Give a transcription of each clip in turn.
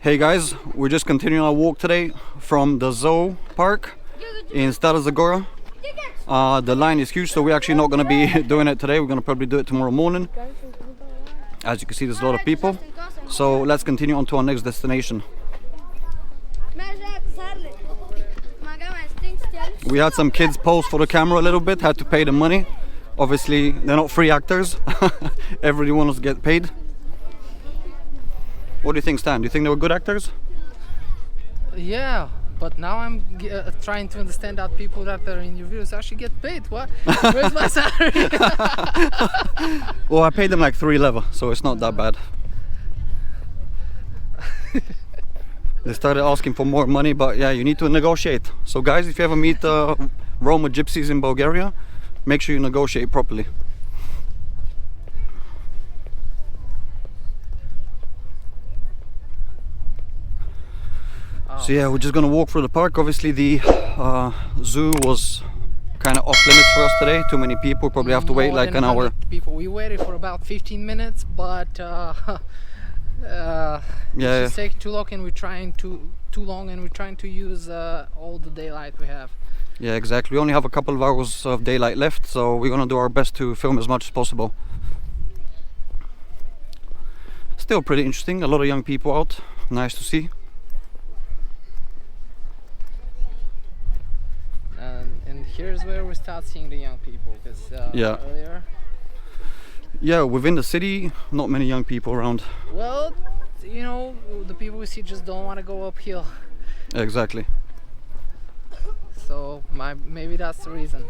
Hey guys, we're just continuing our walk today from the zoo park in Stara Zagora. The line is huge, so we're actually not going to be doing it today. We're going to probably do it tomorrow morning. As you can see, there's a lot of people. So let's continue on to our next destination. We had some kids pose for the camera a little bit, had to pay the money. Obviously, they're not free actors. Everyone wants to get paid. What do you think, Stan? Do you think they were good actors? Yeah, but now I'm trying to understand that people that are in your videos actually get paid. What? Where's my salary? Well, I paid them like 3 leva, so it's not that bad. They started asking for more money, but yeah, you need to negotiate. So guys, if you ever meet Roma gypsies in Bulgaria, make sure you negotiate properly. So yeah, we're just gonna walk through the park. Obviously the zoo was kind of off limits for us today. Too many people, probably have to wait like an hour. People, we waited for about 15 minutes, but it's taking too long, and we're trying to use all the daylight we have. Yeah, exactly. We only have a couple of hours of daylight left, so we're gonna do our best to film as much as possible. Still pretty interesting. A lot of young people out. Nice to see. And here's where we start seeing the young people, because earlier. Yeah, within the city, not many young people around. Well, you know, the people we see just don't want to go uphill. Exactly. So maybe that's the reason.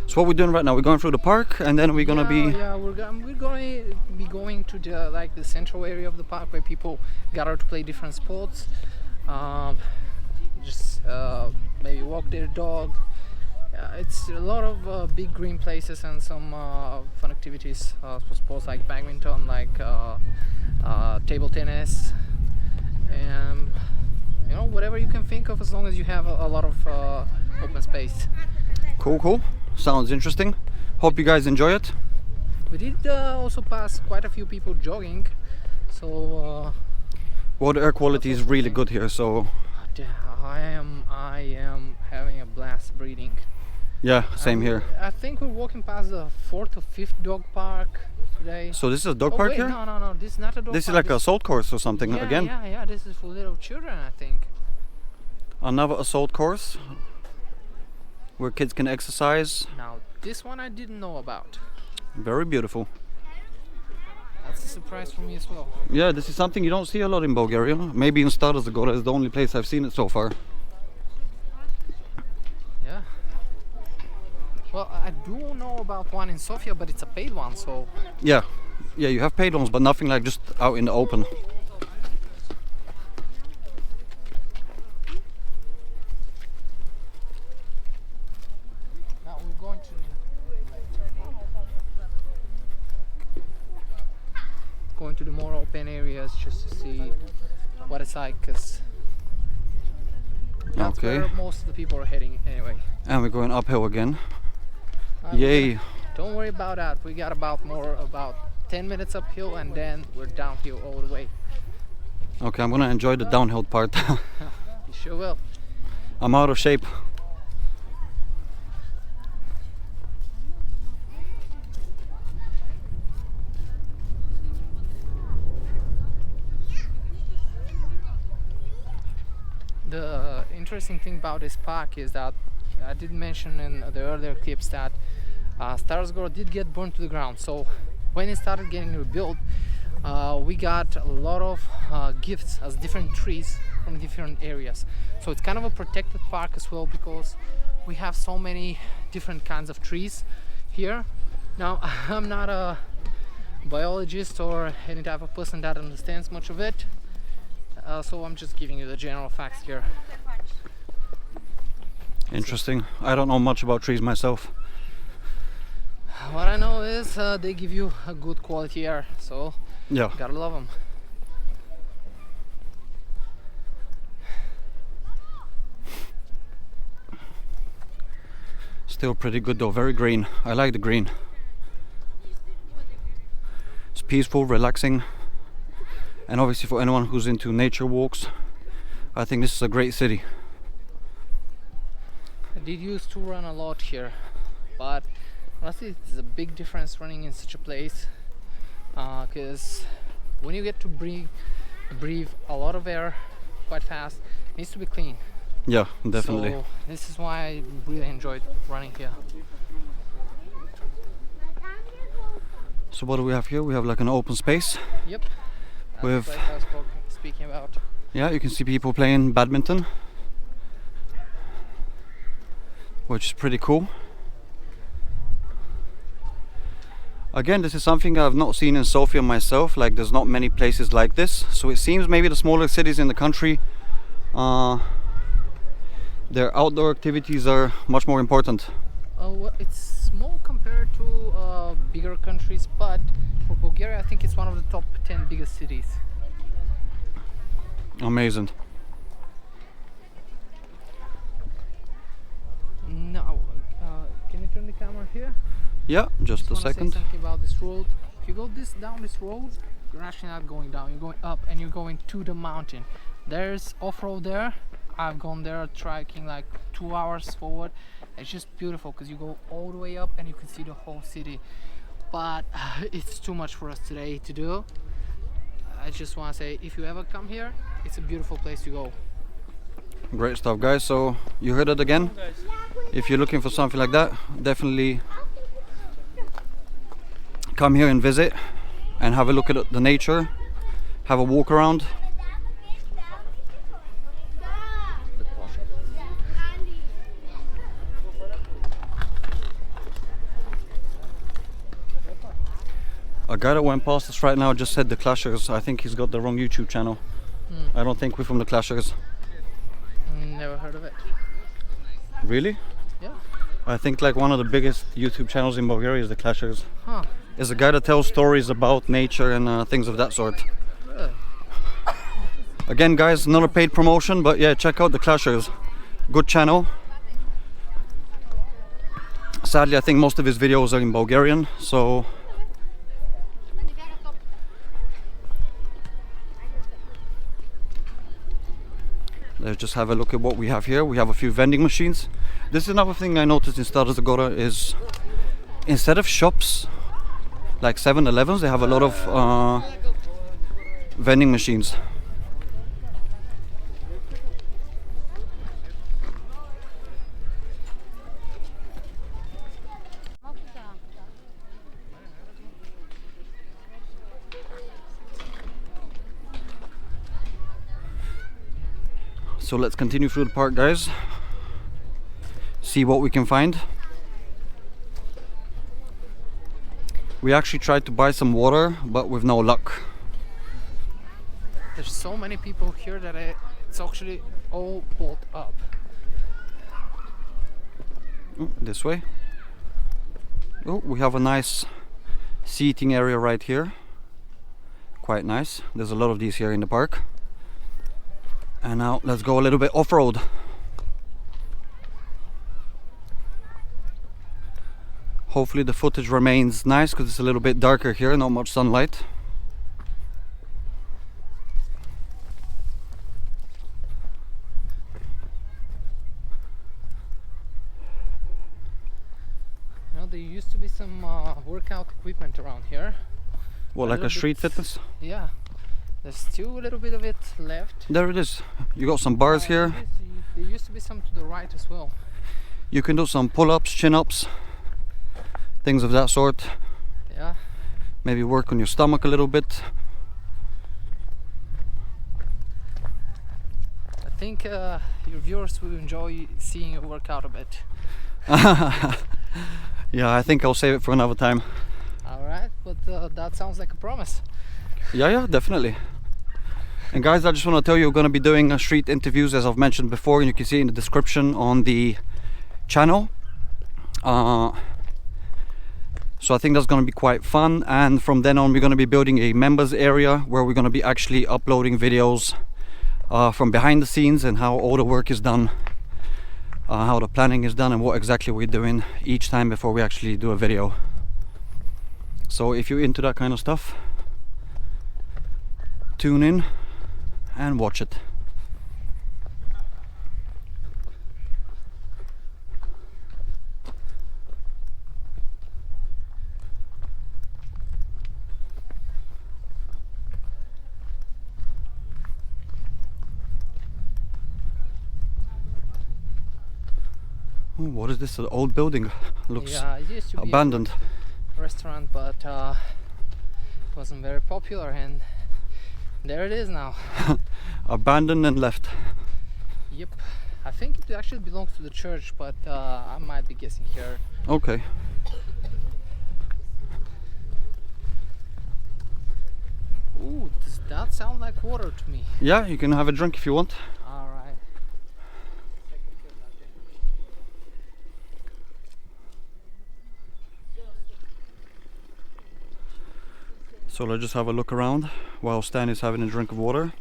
So what we're doing right now, we're going through the park, and then we're gonna be. Yeah, we're going to be going to the central area of the park where people gather to play different sports. Just maybe walk their dog. It's a lot of big green places and some fun activities for sports like badminton, like table tennis, and you know, whatever you can think of, as long as you have a lot of open space. Cool. Sounds interesting. Hope you guys enjoy it. We did also pass quite a few people jogging, so well, the air quality is really good here, so I am having a blast breathing. Yeah, same here. I think we're walking past the 4th or 5th dog park today. So this is a dog park here? No, this is not a dog park. This is like a assault course or something again? Yeah, this is for little children, I think. Another assault course where kids can exercise. Now, this one I didn't know about. Very beautiful. That's a surprise for me as well. Yeah, this is something you don't see a lot in Bulgaria. Maybe in Stara Zagora is the only place I've seen it so far. Yeah. Well, I do know about one in Sofia, but it's a paid one, so... Yeah, you have paid ones, but nothing like just out in the open. Now we're going to the more open areas just to see what it's like, because that's where most of the people are heading anyway. And we're going uphill again. Yay! Don't worry about that. We got about 10 minutes uphill, and then we're downhill all the way. Okay, I'm gonna enjoy the downhill part. You sure will. I'm out of shape. The interesting thing about this park is that I did mention in the earlier clips that Stara Zagora did get burned to the ground. So when it started getting rebuilt, we got a lot of gifts as different trees from different areas. So it's kind of a protected park as well, because we have so many different kinds of trees here. Now, I'm not a biologist or any type of person that understands much of it. So I'm just giving you the general facts here. Interesting. I don't know much about trees myself. What I know is they give you a good quality air, so yeah, gotta love them. Still pretty good though, very green. I like the green. It's peaceful, relaxing. And obviously for anyone who's into nature walks, I think this is a great city. I did used to run a lot here, but honestly it's a big difference running in such a place, because when you get to breathe a lot of air quite fast, it needs to be clean. Yeah, definitely. So this is why I really enjoyed running here. So what do we have here? We have like an open space. Yep. That's With like I was speaking about. yeah, you can see people playing badminton, which is pretty cool. Again, this is something I've not seen in Sofia myself. Like, there's not many places like this. So it seems maybe the smaller cities in the country, their outdoor activities are much more important. Well, it's small compared to bigger countries, but for Bulgaria, I think it's one of the top 10 biggest cities. Amazing. Now, can you turn the camera here? Yeah, just a Wanna second. say something about this road. If you go down this road, you're actually not going down. You're going up, and you're going to the mountain. There's off-road there. I've gone there trekking like 2 hours forward. It's just beautiful because you go all the way up and you can see the whole city. But it's too much for us today to do. I just want to say, if you ever come here, it's a beautiful place to go. Great stuff, guys. So you heard it again. If you're looking for something like that, definitely come here and visit and have a look at the nature, have a walk around. A guy that went past us right now just said the Clashers. I think he's got the wrong YouTube channel. I don't think we're from the Clashers. Never heard of it. Really? Yeah. I think like one of the biggest YouTube channels in Bulgaria is the Clashers. Huh. It's a guy that tells stories about nature and things of that sort. Really? Again, guys, not a paid promotion, but yeah, check out the Clashers. Good channel. Sadly, I think most of his videos are in Bulgarian, so let's just have a look at what we have here. We have a few vending machines. This is another thing I noticed in Stara Zagora is instead of shops like 7-Elevens, they have a lot of vending machines. So let's continue through the park, guys. See what we can find. We actually tried to buy some water, but with no luck. There's so many people here that it's actually all built up. This way. Oh, we have a nice seating area right here. Quite nice. There's a lot of these here in the park. And now let's go a little bit off-road. Hopefully the footage remains nice because it's a little bit darker here, not much sunlight. You know, there used to be some workout equipment around here. What, like a street fitness? Yeah. There's still a little bit of it left. There it is. You got some bars here. There used to be some to the right as well. You can do some pull-ups, chin-ups, things of that sort. Yeah. Maybe work on your stomach a little bit. I think your viewers will enjoy seeing you work out a bit. Yeah, I think I'll save it for another time. Alright, but that sounds like a promise. Yeah, definitely. And guys, I just want to tell you, we're going to be doing street interviews as I've mentioned before, and you can see in the description on the channel. So I think that's going to be quite fun, and from then on we're going to be building a members area where we're going to be actually uploading videos from behind the scenes and how all the work is done, how the planning is done, and what exactly we're doing each time before we actually do a video. So if you're into that kind of stuff, tune in and watch it. Oh, what is this? An old building. Looks Yeah, it used to be abandoned. a restaurant, but wasn't very popular, and there it is now. Abandoned and left. Yep. I think it actually belongs to the church, but I might be guessing here. Okay. Ooh, does that sound like water to me? Yeah, you can have a drink if you want. Alright. So let's just have a look around while Stan is having a drink of water.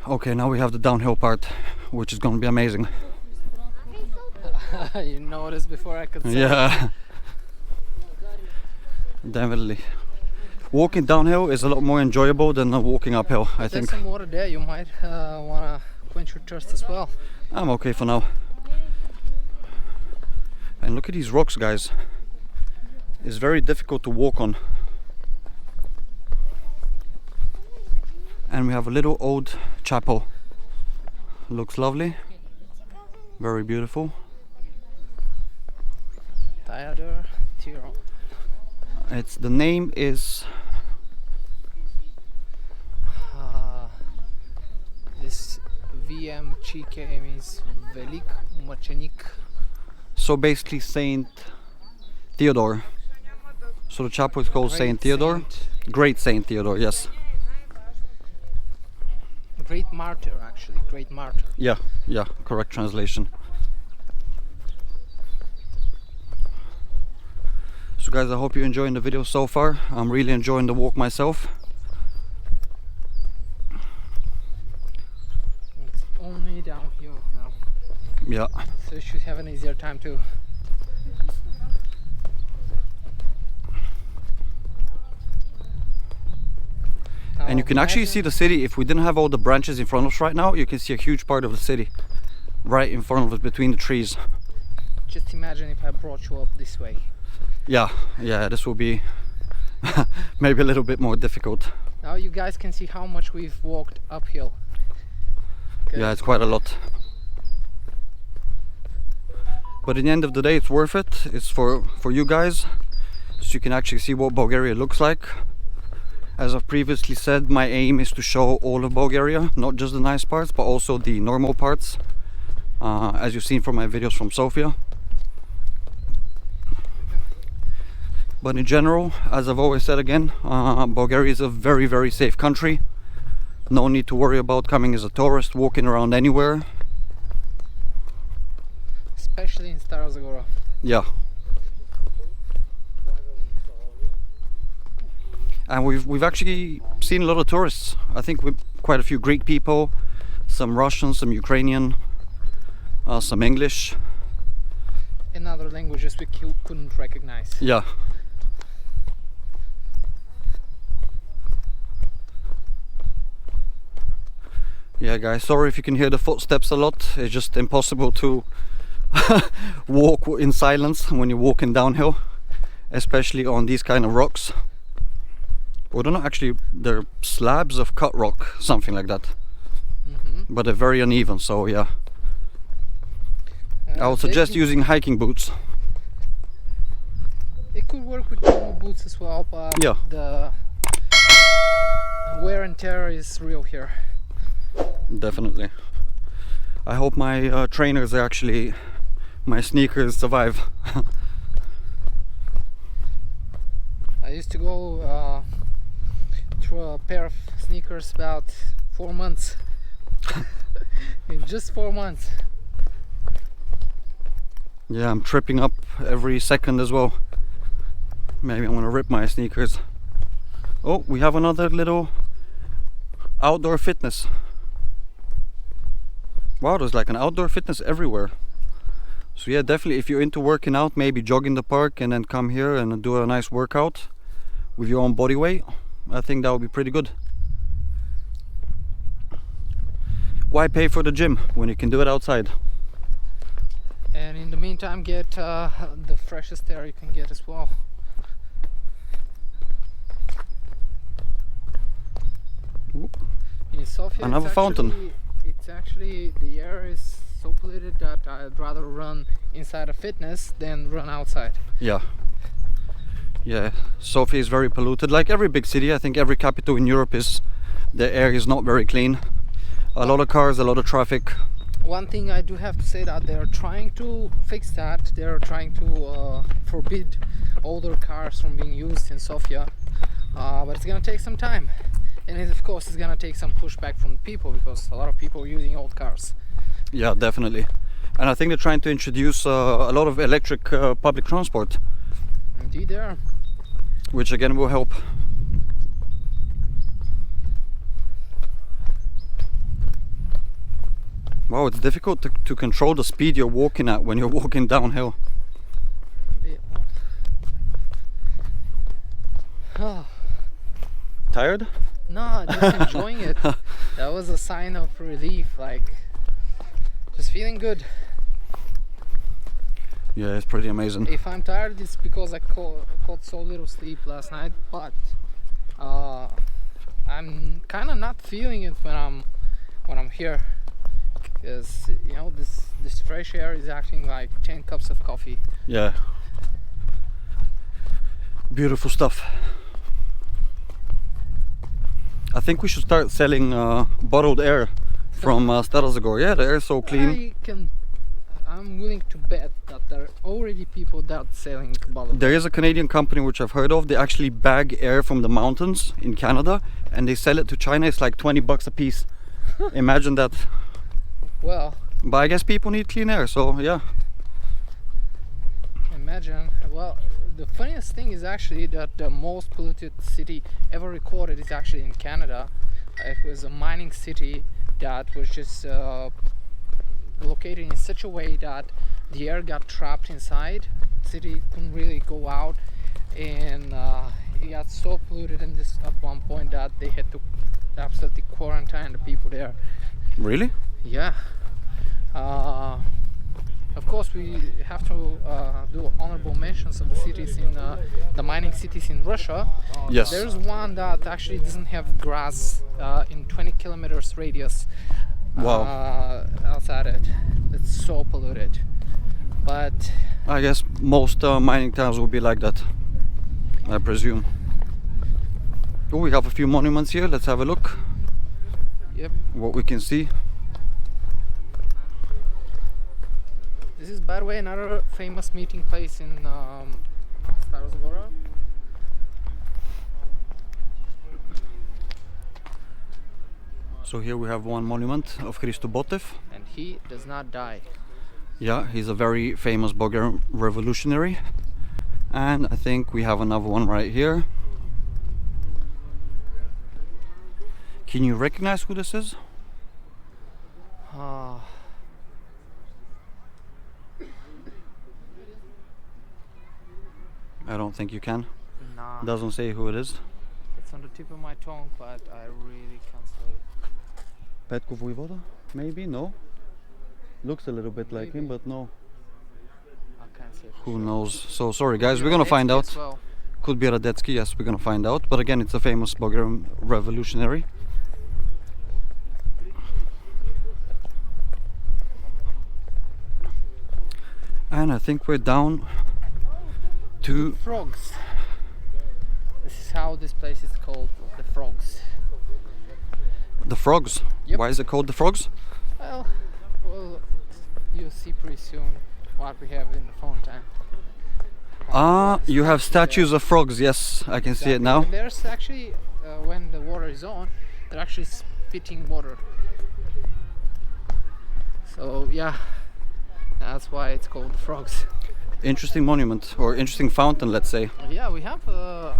Okay, now we have the downhill part, which is going to be amazing. You noticed before I could say. Yeah, definitely. Walking downhill is a lot more enjoyable than walking uphill, I There's think. some water there, you might wanna quench your thirst as well. I'm okay for now. And look at these rocks, guys. It's very difficult to walk on. And we have a little old chapel. Looks lovely. Very beautiful. Theodore Tiro. The name is This VMCK means Velik Mučenik. so basically Saint Theodore. So the chapel is called Saint Theodore. Great Saint Theodore, yes. Great martyr, actually. Great martyr. Yeah, correct translation. So guys, I hope you're enjoying the video so far. I'm really enjoying the walk myself. It's only downhill now, Yeah. so you should have an easier time too. And you can actually see the city. If we didn't have all the branches in front of us right now, you can see a huge part of the city right in front of us between the trees. Just imagine if I brought you up this way. Yeah, this will be maybe a little bit more difficult. Now you guys can see how much we've walked uphill. Yeah, it's quite a lot. But in the end of the day, it's worth it. It's for you guys, so you can actually see what Bulgaria looks like. As I've previously said, my aim is to show all of Bulgaria, not just the nice parts, but also the normal parts, as you've seen from my videos from Sofia. But in general, as I've always said again, Bulgaria is a very, very safe country. No need to worry about coming as a tourist, walking around anywhere. Especially in Stara Zagora. Yeah. And we've actually seen a lot of tourists. I think with quite a few Greek people, some Russian, some Ukrainian, some English. In other languages we couldn't recognize. Yeah. Yeah, guys, sorry if you can hear the footsteps a lot. It's just impossible to walk in silence when you're walking downhill, especially on these kind of rocks. Well, they're not actually, they're slabs of cut rock, something like that. But they're very uneven, so yeah. I would suggest using hiking boots. It could work with normal boots as well, but Yeah. the wear and tear is real here. Definitely. I hope my trainers actually, my sneakers survive. I used to go through a pair of sneakers about 4 months. In just 4 months. Yeah, I'm tripping up every second as well. Maybe I'm gonna rip my sneakers. Oh, we have another little outdoor fitness. Wow, there's like an outdoor fitness everywhere. So yeah, definitely if you're into working out, maybe jog in the park and then come here and do a nice workout with your own body weight. I think that would be pretty good. Why pay for the gym when you can do it outside? And in the meantime, get the freshest air you can get as well. Ooh. In Sofia, Another fountain. It's actually, the air is so polluted that I'd rather run inside a fitness than run outside. Yeah. Yeah, Sofia is very polluted. Like every big city, I think every capital in Europe is, the air is not very clean. A lot of cars, a lot of traffic. One thing I do have to say that they're trying to fix that. They're trying to forbid older cars from being used in Sofia, but it's gonna take some time. And of course it's gonna take some pushback from the people, because a lot of people are using old cars. Yeah, definitely. And I think they're trying to introduce a lot of electric public transport. Indeed they are. Which again will help. Wow, it's difficult to control the speed you're walking at when you're walking downhill. Oh. Tired? No, just enjoying it. That was a sign of relief, like just feeling good. Yeah, it's pretty amazing. If I'm tired, it's because I caught so little sleep last night, but I'm kind of not feeling it when I'm here, because you know this fresh air is acting like 10 cups of coffee. Yeah. Beautiful stuff. I think we should start selling bottled air from Stara Zagora. Yeah, the air is so clean. I'm willing to bet that there are already people that are selling bottled. There is a Canadian company which I've heard of. They actually bag air from the mountains in Canada and they sell it to China. It's like 20 bucks a piece. Imagine that. Well, but I guess people need clean air, so yeah. Imagine. Well, the funniest thing is actually that the most polluted city ever recorded is actually in Canada. It was a mining city that was just located in such a way that the air got trapped inside. The city couldn't really go out, and it got so polluted in this at one point that they had to absolutely quarantine the people there. Really? Yeah. Of course, we have to do honorable mentions of the cities in the mining cities in Russia. Yes. There's one that actually doesn't have grass in 20 kilometers radius. Wow. Outside it. It's so polluted. But I guess most mining towns will be like that, I presume. Oh, we have a few monuments here. Let's have a look. yep. What we can see. This is, by the way, another famous meeting place in Stara Zagora. So here we have one monument of Hristo Botev. And he does not die. Yeah, he's a very famous Bulgarian revolutionary. And I think we have another one right here. Can you recognize who this is? I don't think you can. Nah. Doesn't say who it is. It's on the tip of my tongue, but I really can't say. Petko Voivoda? Maybe? No? Looks a little bit like him, but no. I can't say. Who knows? So sorry guys, we're gonna find out. Well. Could be Radetzky, yes, we're gonna find out. But again, it's a famous Bulgarian revolutionary. And I think we're down to Frogs. This is how this place is called, the Frogs. the Frogs. Yep. Why is it called the Frogs? Well, you'll see pretty soon what we have in the fountain. Ah, you have statues of frogs. Yes, I can see it now. And there's actually, when the water is on, they're actually spitting water. So yeah, that's why it's called the Frogs. Interesting monument, or interesting fountain, let's say. Yeah, we have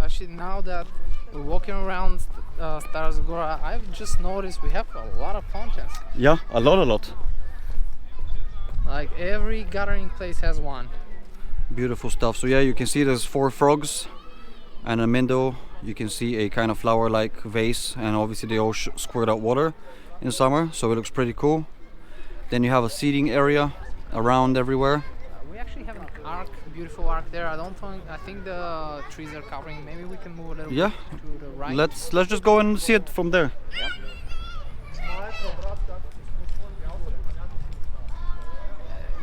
actually, now that we're walking around Stara Zagora, I've just noticed we have a lot of fountains. Yeah, a lot. Like every gathering place has one. Beautiful stuff. So yeah, you can see there's 4 frogs, and in the middle you can see a kind of flower like vase, and obviously they all squirt out water in summer, so it looks pretty cool. Then you have a seating area around everywhere. We actually have an arc, beautiful arc there. I think the trees are covering. Maybe we can move a little Yeah, bit to the right. let's just go and see it from there.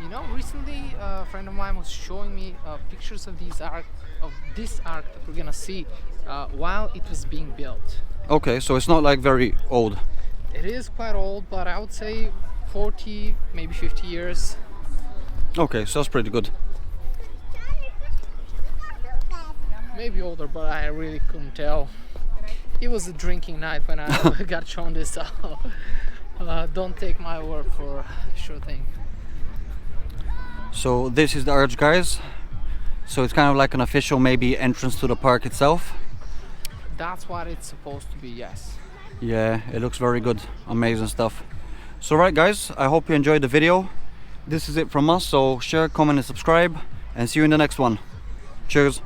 You know, recently a friend of mine was showing me pictures of this arc that we're gonna see while it was being built. Okay, so it's not like very old. It is quite old, but I would say 40, maybe 50 years. Okay, so that's pretty good. Maybe older, but I really couldn't tell. It was a drinking night when I got shown this, so don't take my word for sure thing. So this is the arch, guys. So it's kind of like an official maybe entrance to the park itself. That's what it's supposed to be, yes. Yeah, it looks very good. Amazing stuff. So right guys, I hope you enjoyed the video. This is it from us, so share, comment and subscribe, and see you in the next one. Cheers.